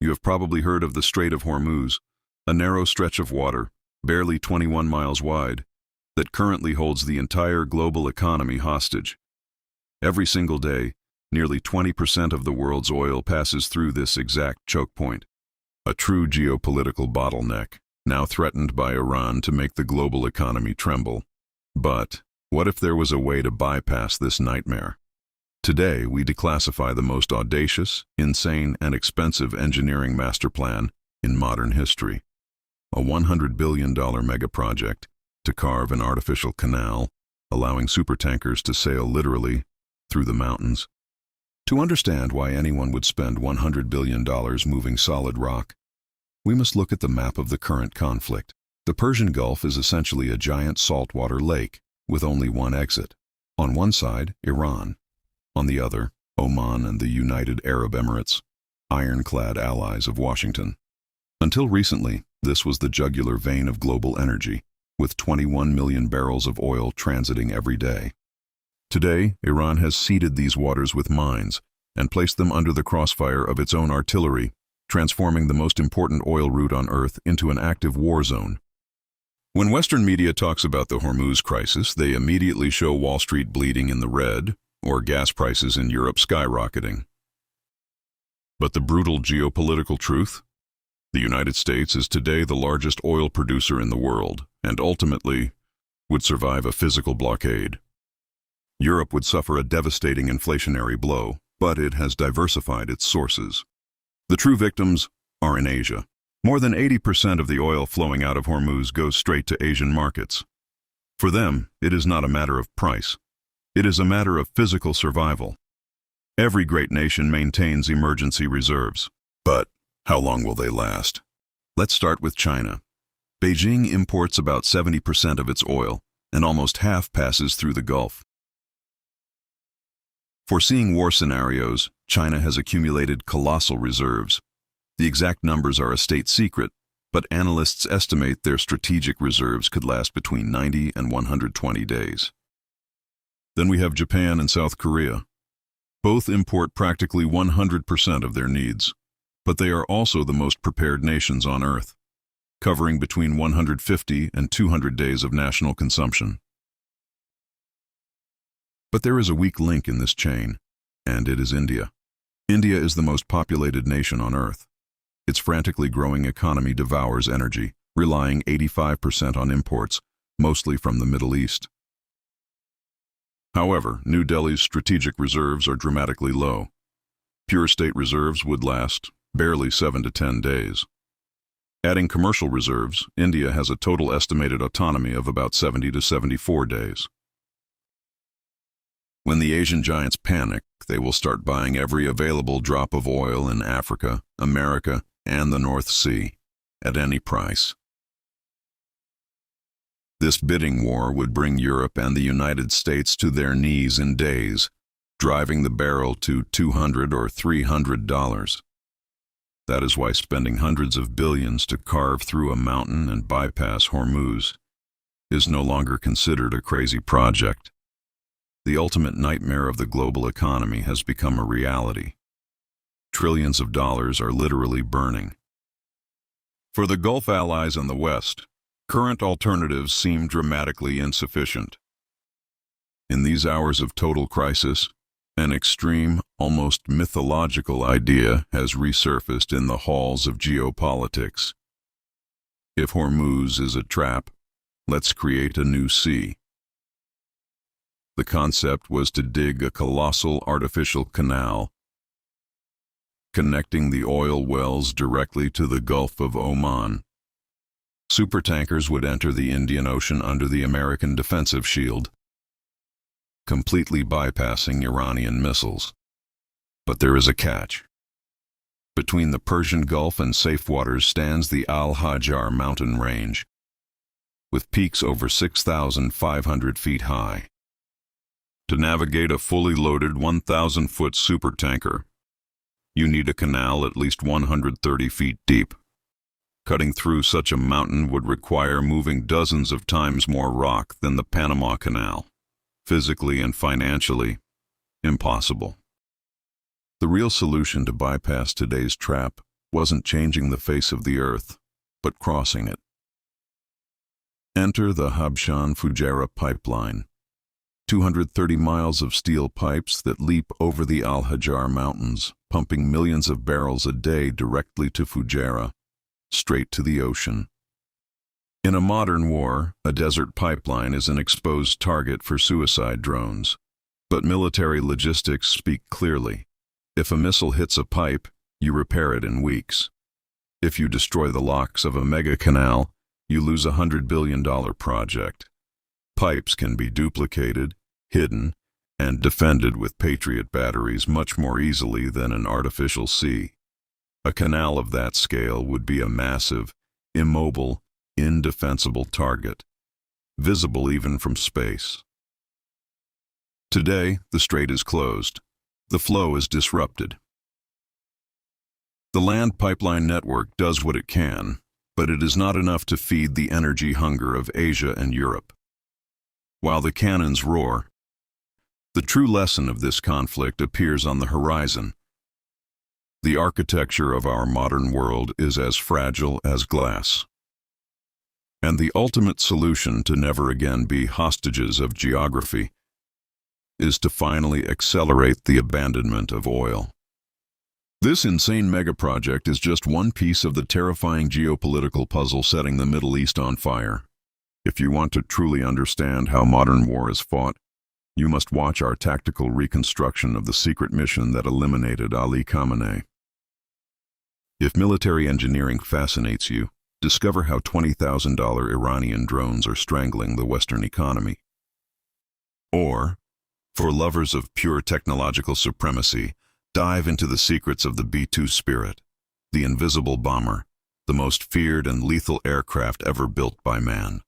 You have probably heard of the Strait of Hormuz, a narrow stretch of water, barely 21 miles wide, that currently holds the entire global economy hostage. Every single day, nearly 20% of the world's oil passes through this exact choke point, a true geopolitical bottleneck, now threatened by Iran to make the global economy tremble. But what if there was a way to bypass this nightmare? Today, we declassify the most audacious, insane, and expensive engineering master plan in modern history. A $100 billion mega-project to carve an artificial canal, allowing supertankers to sail literally through the mountains. To understand why anyone would spend $100 billion moving solid rock, we must look at the map of the current conflict. The Persian Gulf is essentially a giant saltwater lake with only one exit. On one side, Iran. On the other, Oman and the United Arab Emirates, ironclad allies of Washington. Until recently, this was the jugular vein of global energy, with 21 million barrels of oil transiting every day. Today, Iran has seeded these waters with mines and placed them under the crossfire of its own artillery, transforming the most important oil route on Earth into an active war zone. When Western media talks about the Hormuz crisis, they immediately show Wall Street bleeding in the red, or gas prices in Europe skyrocketing. But the brutal geopolitical truth? The United States is today the largest oil producer in the world, and ultimately would survive a physical blockade. Europe would suffer a devastating inflationary blow, but it has diversified its sources. The true victims are in Asia. More than 80% of the oil flowing out of Hormuz goes straight to Asian markets. For them, it is not a matter of price. It is a matter of physical survival. Every great nation maintains emergency reserves. But how long will they last? Let's start with China. Beijing imports about 70% of its oil, and almost half passes through the Gulf. Foreseeing war scenarios, China has accumulated colossal reserves. The exact numbers are a state secret, but analysts estimate their strategic reserves could last between 90 and 120 days. Then we have Japan and South Korea. Both import practically 100% of their needs, but they are also the most prepared nations on Earth, covering between 150 and 200 days of national consumption. But there is a weak link in this chain, and it is India. India is the most populated nation on Earth. Its frantically growing economy devours energy, relying 85% on imports, mostly from the Middle East. However, New Delhi's strategic reserves are dramatically low. Pure state reserves would last barely 7 to 10 days. Adding commercial reserves, India has a total estimated autonomy of about 70 to 74 days. When the Asian giants panic, they will start buying every available drop of oil in Africa, America, and the North Sea, at any price. This bidding war would bring Europe and the United States to their knees in days, driving the barrel to $200 or $300. That is why spending hundreds of billions to carve through a mountain and bypass Hormuz is no longer considered a crazy project. The ultimate nightmare of the global economy has become a reality. Trillions of dollars are literally burning. For the Gulf allies in the West, current alternatives seem dramatically insufficient. In these hours of total crisis, an extreme, almost mythological idea has resurfaced in the halls of geopolitics. If Hormuz is a trap, let's create a new sea. The concept was to dig a colossal artificial canal, connecting the oil wells directly to the Gulf of Oman. Supertankers would enter the Indian Ocean under the American defensive shield, completely bypassing Iranian missiles. But there is a catch. Between the Persian Gulf and safe waters stands the Al-Hajar mountain range, with peaks over 6,500 feet high. To navigate a fully loaded 1,000-foot supertanker, you need a canal at least 130 feet deep. Cutting through such a mountain would require moving dozens of times more rock than the Panama Canal. Physically and financially, impossible. The real solution to bypass today's trap wasn't changing the face of the earth, but crossing it. Enter the Habshan-Fujairah pipeline, 230 miles of steel pipes that leap over the Al-Hajar Mountains, pumping millions of barrels a day directly to Fujairah, straight to the ocean. In a modern war, a desert pipeline is an exposed target for suicide drones. But military logistics speak clearly. If a missile hits a pipe, you repair it in weeks. If you destroy the locks of a mega canal, you lose a $100 billion project. Pipes can be duplicated, hidden, and defended with Patriot batteries much more easily than an artificial sea. A canal of that scale would be a massive, immobile, indefensible target, visible even from space. Today, the strait is closed. The flow is disrupted. The land pipeline network does what it can, but it is not enough to feed the energy hunger of Asia and Europe. While the cannons roar, the true lesson of this conflict appears on the horizon. The architecture of our modern world is as fragile as glass. And the ultimate solution to never again be hostages of geography is to finally accelerate the abandonment of oil. This insane megaproject is just one piece of the terrifying geopolitical puzzle setting the Middle East on fire. If you want to truly understand how modern war is fought, you must watch our tactical reconstruction of the secret mission that eliminated Ali Khamenei. If military engineering fascinates you, discover how $20,000 Iranian drones are strangling the Western economy. Or, for lovers of pure technological supremacy, dive into the secrets of the B-2 Spirit, the invisible bomber, the most feared and lethal aircraft ever built by man.